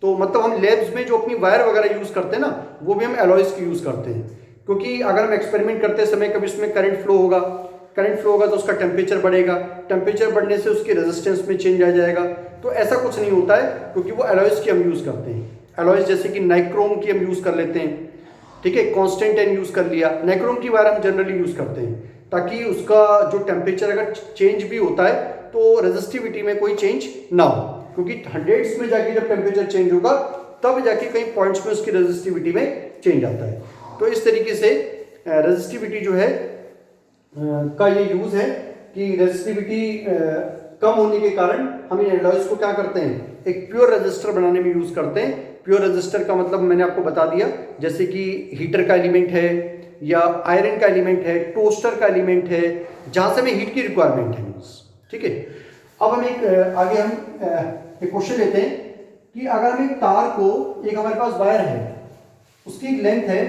तो मतलब हम लैब्स में जो अपनी वायर वगैरह यूज़ करते हैं ना, वो भी हम एलॉयज की यूज़ करते हैं, क्योंकि अगर हम एक्सपेरिमेंट करते समय कभी उसमें करंट फ्लो होगा तो उसका टेम्परेचर बढ़ेगा, टेम्परेचर बढ़ने से उसके रेजिस्टेंस में चेंज आ जाएगा। तो ऐसा कुछ नहीं होता है, क्योंकि वो एलॉयज की हम यूज़ करते हैं। एलॉयज जैसे कि नाइक्रोम की हम यूज़ कर लेते हैं, ठीक है, कांस्टेंट एन यूज़ कर लिया, नाइक्रोम की वायर हम जनरली यूज़ करते हैं, ताकि उसका जो टेम्परेचर अगर चेंज भी होता है तो रेजिस्टिविटी में कोई चेंज ना हो, क्योंकि हंड्रेड्स में जाके जब टेम्परेचर चेंज होगा तब जाके कई पॉइंट्स में उसकी रेजिस्टिविटी में चेंज आता है। तो इस तरीके से रेजिस्टिविटी जो है का ये यूज़ है कि रेजिस्टिविटी कम होने के कारण हम इन एलॉयज को क्या करते हैं, एक प्योर रेजिस्टर बनाने में यूज़ करते हैं। प्योर रेजिस्टर का मतलब मैंने आपको बता दिया, जैसे कि हीटर का एलिमेंट है या आयरन का एलिमेंट है, टोस्टर का एलिमेंट है, जहाँ से हमें हीट की रिक्वायरमेंट है। ठीक है, अब हम आगे हम एक क्वेश्चन लेते हैं कि अगर हम एक तार को, एक हमारे पास वायर है, उसकी एक लेंथ है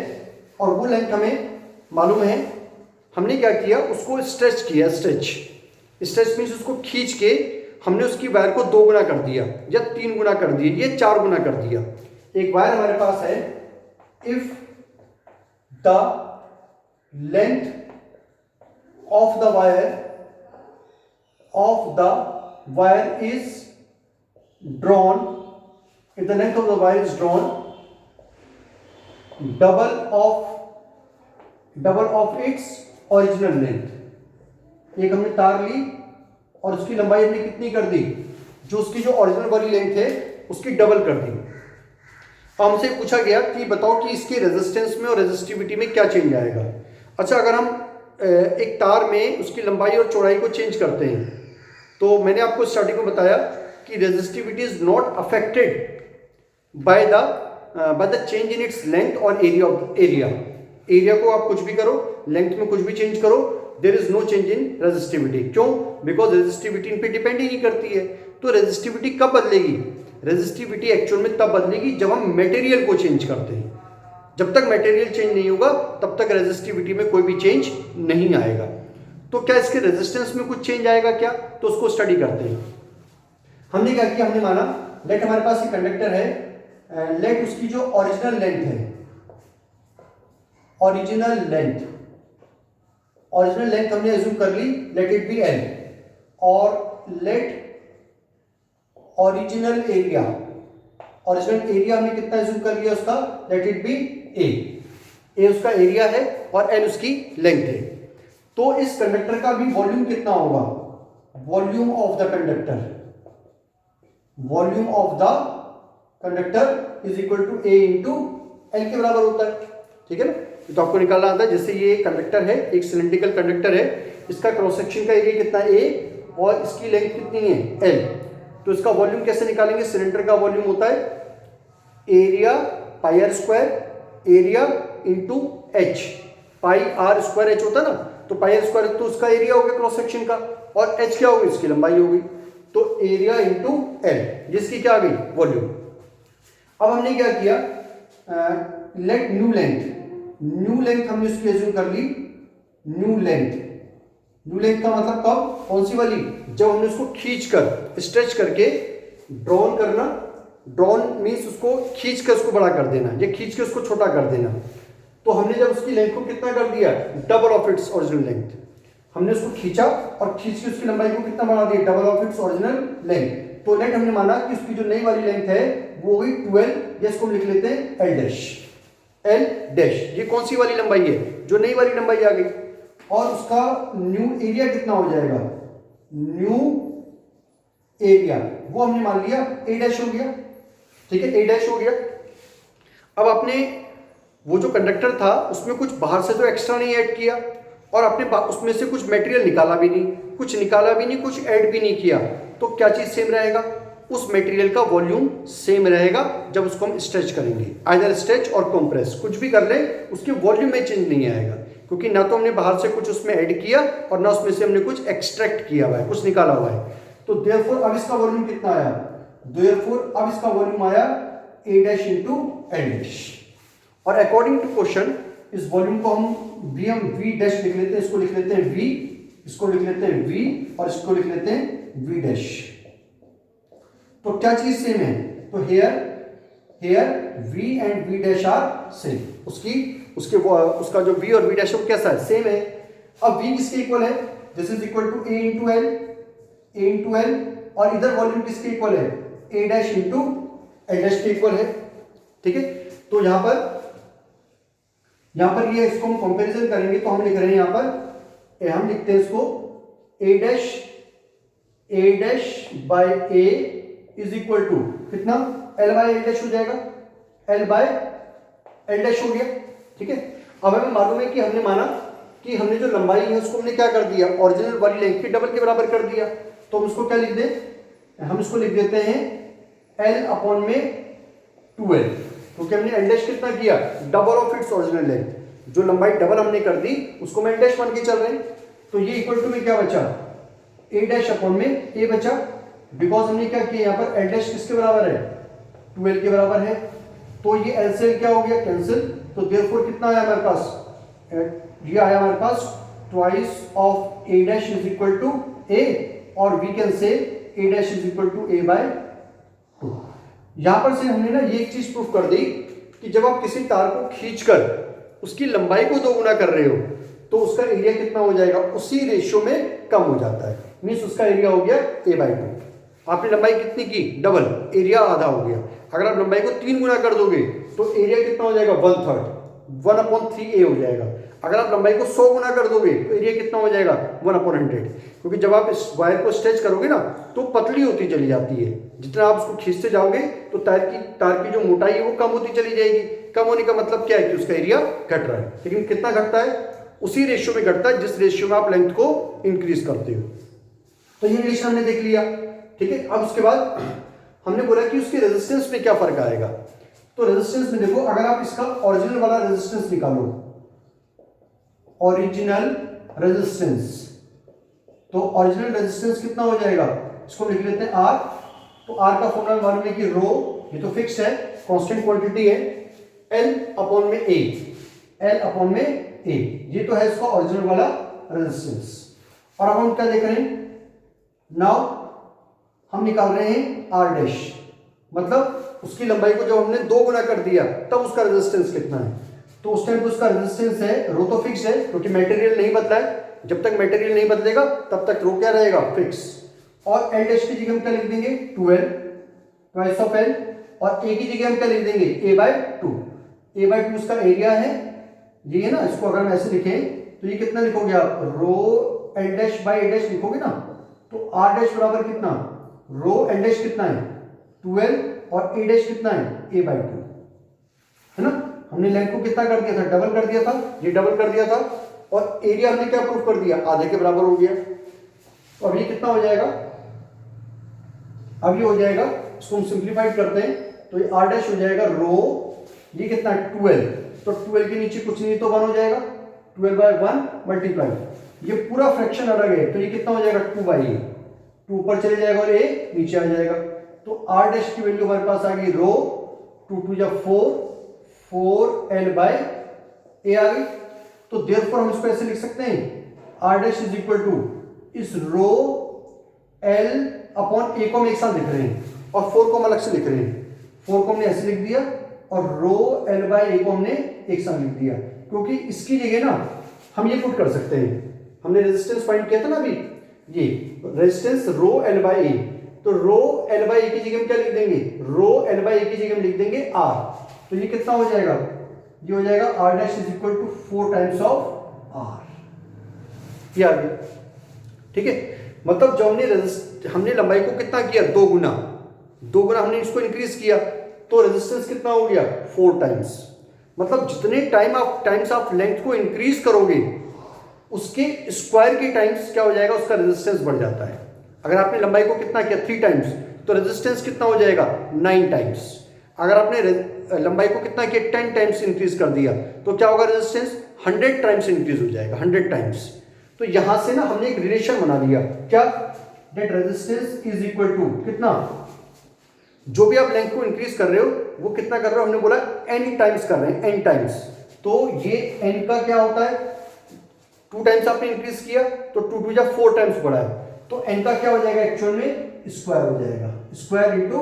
और वो लेंथ हमें मालूम है, हमने क्या किया, उसको स्ट्रेच किया। स्ट्रेच मीन्स उसको खींच के हमने उसकी वायर को 2 गुना कर दिया या 3 गुना कर दिया, ये 4 गुना कर दिया। एक वायर हमारे पास है, if the length of the wire is drawn, if the length of the wire is drawn double of its original length, एक हमने तार ली और उसकी लंबाई हमने कितनी कर दी, जो उसकी जो ओरिजिनल वाली लेंथ है उसकी डबल कर दी। हमसे पूछा गया कि बताओ कि इसके रेजिस्टेंस में और रेजिस्टिविटी में क्या चेंज आएगा। अच्छा, अगर हम एक तार में उसकी लंबाई और चौड़ाई को चेंज करते हैं तो मैंने आपको स्टार्टिंग में बताया कि resistivity is not affected by the change in its length और एरिया को आप कुछ भी करो, लेंथ में कुछ भी चेंज करो, there is no change in resistivity. क्यों? बिकॉज रेजिस्टिविटी इन पे डिपेंड ही नहीं करती है। तो रेजिस्टिविटी कब बदलेगी? रेजिस्टिविटी एक्चुअल में तब बदलेगी जब हम मटेरियल को चेंज करते हैं। जब तक मटेरियल चेंज नहीं होगा तब तक रेजिस्टिविटी में कोई भी चेंज नहीं आएगा। तो क्या इसके रेजिस्टेंस में कुछ चेंज आएगा क्या? तो उसको स्टडी करते हैं। हमने क्या किया, हमने माना लेट हमारे पास एक कंडक्टर है, लेट उसकी जो ओरिजिनल लेंथ है, ओरिजिनल लेंथ हमने एज्यूम कर ली, लेट इट बी एल, और लेट ओरिजिनल एरिया हमने कितना एज्यूम कर लिया उसका, लेट इट बी ए उसका एरिया है और एल उसकी लेंथ है। तो इस कंडक्टर का भी वॉल्यूम कितना होगा, volume of the conductor is equal to a into l के बराबर होता है। ठीक है ना? तो आपको निकालना आता है, जैसे ये कंडक्टर है, एक सिलेंड्रिकल कंडक्टर है, इसका क्रॉस सेक्शन का एरिया कितना है ए और इसकी लेंथ कितनी है एल। तो इसका वॉल्यूम कैसे निकालेंगे? सिलेंडर का वॉल्यूम होता है area pi r square area into h, pi r square h होता है ना, तो पाई आर स्क्वायर तो उसका एरिया हो गया क्रॉस सेक्शन का, और एच क्या होगी, इसकी लंबाई होगी। तो एरिया इंटू एल, जिसकी क्या आ गई, वॉल्यूम। अब हमने क्या किया, लेट न्यू लेंथ हमने उसकी एज्यूम कर ली, न्यू लेंथ का मतलब कब, कौन सी वाली, जब हमने उसको खींचकर स्ट्रेच करके ड्रॉन करना। ड्रॉन मीन्स उसको खींच कर उसको बड़ा कर देना या खींच के उसको छोटा कर देना। तो हमने जब उसकी लेंथ को कितना कर दिया, double of its original length, हमने उसको खींचा और खींच के उसकी लंबाई को कितना बढ़ा दिया, double of its original length. तो लेट हमने माना कि उसकी जो नई वाली लेंथ है वो हुई 12, या इसको हम लिख लेते हैं एल डैश। ये कौन सी वाली लंबाई है, जो नई वाली लंबाई आ गई। और उसका न्यू एरिया कितना हो जाएगा, न्यू एरिया वो हमने मान लिया ए डैश हो गया। ठीक है, ए डैश हो गया। अब आपने वो जो कंडक्टर था उसमें कुछ बाहर से तो एक्स्ट्रा नहीं ऐड किया, और आपने उसमें से कुछ मटेरियल निकाला भी नहीं, कुछ ऐड भी नहीं किया। तो क्या चीज सेम रहेगा, उस मटेरियल का वॉल्यूम सेम रहेगा जब उसको हम स्ट्रेच करेंगे, आइदर स्ट्रेच और कंप्रेस, कुछ भी कर ले उसके वॉल्यूम में चेंज नहीं आएगा, क्योंकि ना तो हमने बाहर से कुछ उसमें ऐड किया और ना उसमें से हमने कुछ एक्सट्रैक्ट किया हुआ है, कुछ निकाला हुआ है। तो देयरफॉर अब इसका वॉल्यूम कितना आया, देयरफॉर अब इसका वॉल्यूम आया ए डैश इंटू एल डैश। और अकॉर्डिंग टू क्वेश्चन इस वॉल्यूम को हम वी डैश लिख लेते हैं, इसको लिख लेते हैं वी, इसको लिख लेते हैं वी, और इसको लिख लेते हैं वी डैश। तो क्या चीज सेम है, तो here v and v dash are same, उसका जो वी और वी डैश है वो कैसा है, सेम है। अब वी किसके इक्वल है, this is equal to a into l, और इधर वॉल्यूम किसके इक्वल है, a dash into l dash के इक्वल है। ठीक है, तो यहां पर ये इसको हम कंपैरिजन करेंगे तो हम लिख रहे हैं यहां पर, हम लिखते हैं इसको A dash by A is equal to कितना, एल बाय एल डैश हो जाएगा, एल बाय एल डैश हो गया। ठीक है, अब हमें मालूम है कि हमने माना कि हमने जो लंबाई है उसको हमने क्या कर दिया, ओरिजिनल वाली लेंथ के डबल के बराबर कर दिया। तो हम उसको क्या लिख दें, हम इसको लिख देते हैं एल अपॉन में 12, क्योंकि हमने एल डैश कितना किया, double of its original length, जो लंबाई डबल हमने कर दी उसको मैं एल डैश मान के चल रहे हैं। तो ये इक्वल टू में क्या बचा, ए डैश अपॉन में ए बचा, बिकॉज हमने क्या किया यहाँ पर एल डैश किसके बराबर है, 12 के बराबर है, तो ये एल से क्या हो गया, कैंसिल। तो देयरफॉर कितना आया हमारे पास, ये आया हमारे पास twice of A dash is equal to A, और we can say A dash is equal to A by 2। यहां पर से हमने ना ये एक चीज प्रूफ कर दी कि जब आप किसी तार को खींचकर उसकी लंबाई को 2 गुना कर रहे हो तो उसका एरिया कितना हो जाएगा, उसी रेशियो में कम हो जाता है। मीन्स उसका एरिया हो गया ए बाई 2। आपने लंबाई कितनी की, डबल, एरिया आधा हो गया। अगर आप लंबाई को 3 गुना कर दोगे तो एरिया कितना हो जाएगा, 1/3, 1/3a हो जाएगा। अगर आप लंबाई को 100 गुना कर दोगे तो एरिया कितना हो जाएगा, 1/100। क्योंकि जब आप इस वायर को स्ट्रेच करोगे ना तो पतली होती चली जाती है, जितना आप उसको खींचते जाओगे तो तार की जो मोटाई है वो कम होती चली जाएगी। कम होने का मतलब क्या है कि उसका एरिया घट रहा है, लेकिन कितना घटता है, उसी रेशियो में घटता है जिस रेशियो में आप लेंथ को इंक्रीज करते हो। तो ये रिलेशन हमने देख लिया, ठीक है। अब उसके बाद हमने बोला कि उसके रेजिस्टेंस में क्या फर्क आएगा। तो रेजिस्टेंस में देखो, अगर आप इसका ओरिजिनल वाला रेजिस्टेंस निकालो, ओरिजिनल रेजिस्टेंस, तो ओरिजिनल रेजिस्टेंस कितना हो जाएगा, इसको लिख लेते हैं आर। तो आर का फॉर्मूला मालूम है कि रो, ये तो फिक्स है, कांस्टेंट क्वांटिटी है, एल अपॉन में ए, एल अपॉन में ए, ये तो है इसका ओरिजिनल वाला रेजिस्टेंस। और अब हम क्या देख रहे हैं, नाउ हम निकाल रहे हैं आर डैश, मतलब उसकी लंबाई को जब हमने 2 गुना कर दिया तब उसका रेजिस्टेंस कितना है। तो उस टाइम पे उसका रेजिस्टेंस है, रो तो फिक्स है क्योंकि मटेरियल नहीं बदला है। जब तक मटेरियल नहीं बदलेगा तब तक रो क्या रहेगा, फिक्स। और एल डैश की जगह हम क्या लिख देंगे, 12 ट्वाइस ऑफ एल, और ए की जगह हम क्या लिख देंगे, ए बाय 2। ए बाय 2 उसका एरिया है, ये है ना। इसको अगर हम ऐसे लिखें तो ये कितना लिखोगे आप, rho L dash by A dash लिखोगे ना, तो आर डैश बराबर कितना, रो एल डैश कितना है 12, और ए डैश कितना है, ए बाय 2, है ना। हमने लेंथ को कितना कर दिया था, डबल कर दिया था, ये डबल कर दिया था, और एरिया हमने क्या प्रूफ कर दिया, आधे के बराबर हो गया। तो अब ये कितना हो जाएगा, अब ये हो जाएगा, इसको हम सिंप्लीफाइड करते हैं तो ये आर डैश हो जाएगा रो, ये कितना है 12, तो 12 के नीचे कुछ नहीं तो 1 हो जाएगा, 12 बाय 1 मल्टीप्लाई, ये पूरा फ्रैक्शन अलग है तो ये कितना हो जाएगा 2/a, 2 ऊपर चले जाएगा और a नीचे आ जाएगा। तो आर डैश की वैल्यू हमारे पास आ गई रो, 2 2 जा 4, 4l बाय a आ गई। तो देयरफॉर हम इसको ऐसे लिख सकते हैं, r dash is equal to इस रो l अपॉन a को हम एक साथ लिख रहे हैं और 4 को हम अलग से लिख रहे हैं। 4 को हमने ऐसे लिख दिया और रो l बाय a को हमने एक साथ लिख दिया, क्योंकि इसकी जगह ना हम ये पुट कर सकते हैं। हमने रेजिस्टेंस फाइंड किया था ना अभी, ये resistance rho l by a, तो रो l बाय a की जगह हम क्या लिख देंगे, रो l बाय a की जगह हम लिख देंगे r। तो ये कितना हो जाएगा, ये हो जाएगा r dash is equal to 4 times of r, ये आ गया, ठीक है। मतलब जब हमने लंबाई को कितना किया, 2 गुना, 2 गुना हमने इसको इंक्रीज किया तो रेजिस्टेंस कितना हो गया, 4 टाइम्स। मतलब जितने टाइम्स आप लेंथ को इंक्रीज करोगे उसके स्क्वायर के टाइम्स क्या हो जाएगा, उसका रेजिस्टेंस बढ़ जाता है। अगर आपने लंबाई को कितना किया 3 टाइम्स तो रेजिस्टेंस कितना हो जाएगा, 9 टाइम्स। अगर आपने लंबाई को कितना किया 10 टाइम्स इंक्रीज कर दिया तो क्या होगा, रेजिस्टेंस 100 टाइम्स इंक्रीज हो जाएगा, 100 टाइम्स। तो यहां से ना हमने एक रिलेशन बना दिया, क्या, that resistance is equal to कितना, जो भी आप लेंथ को इंक्रीज कर रहे हो वो कितना कर रहे हो, हमने बोला n टाइम्स कर रहे हैं, n टाइम्स। तो ये n का क्या होता है, 2 टाइम्स आपने इंक्रीज किया तो 2 2 जा 4 टाइम्स बढ़ा है, तो n का क्या हो जाएगा, एक्चुअल में स्क्वायर हो जाएगा, स्क्वायर इंटू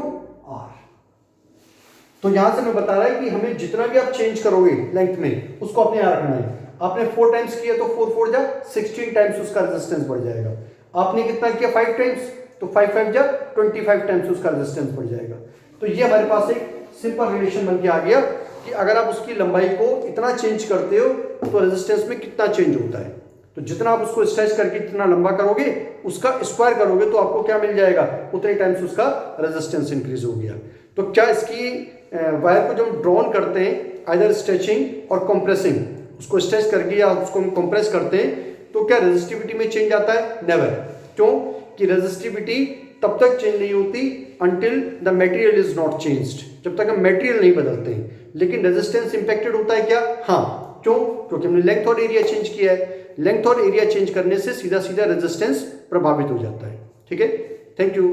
r। तो यहां से मैं बता रहा है कि हमें जितना भी आप चेंज करोगे लेंथ में उसको अपने यहां रखना है। आपने 4 टाइम्स किया तो 4 4 जा 16 टाइम्स उसका रेजिस्टेंस बढ़ जाएगा। आपने कितना किया 5 टाइम्स तो 5 5 जा 25 टाइम्स उसका रेजिस्टेंस बढ़ जाएगा। तो ये हमारे पास एक सिंपल रिलेशन बन के आ गया कि अगर आप उसकी लंबाई को इतना चेंज करते हो तो रेजिस्टेंस में कितना चेंज होता है। तो जितना आप उसको स्ट्रेच करके जितना लंबा करोगे उसका स्क्वायर करोगे तो आपको क्या मिल जाएगा, उतने टाइम्स उसका रेजिस्टेंस इंक्रीज हो गया। तो क्या इसकी वायर को जब ड्रॉन करते हैं आइदर स्ट्रेचिंग और कंप्रेसिंग, उसको स्ट्रेच करके या उसको हम कंप्रेस करते हैं तो क्या रेजिस्टिविटी में चेंज आता है, नेवर। क्यों कि रेजिस्टिविटी तब तक चेंज नहीं होती until the material is not changed, जब तक हम मटेरियल नहीं बदलते हैं। लेकिन रेजिस्टेंस इंपैक्टेड होता है क्या, हाँ, क्यों, क्योंकि हमने लेंथ और एरिया चेंज किया है। लेंथ और एरिया चेंज करने से सीधा सीधा रेजिस्टेंस प्रभावित हो जाता है। ठीक है, थैंक यू।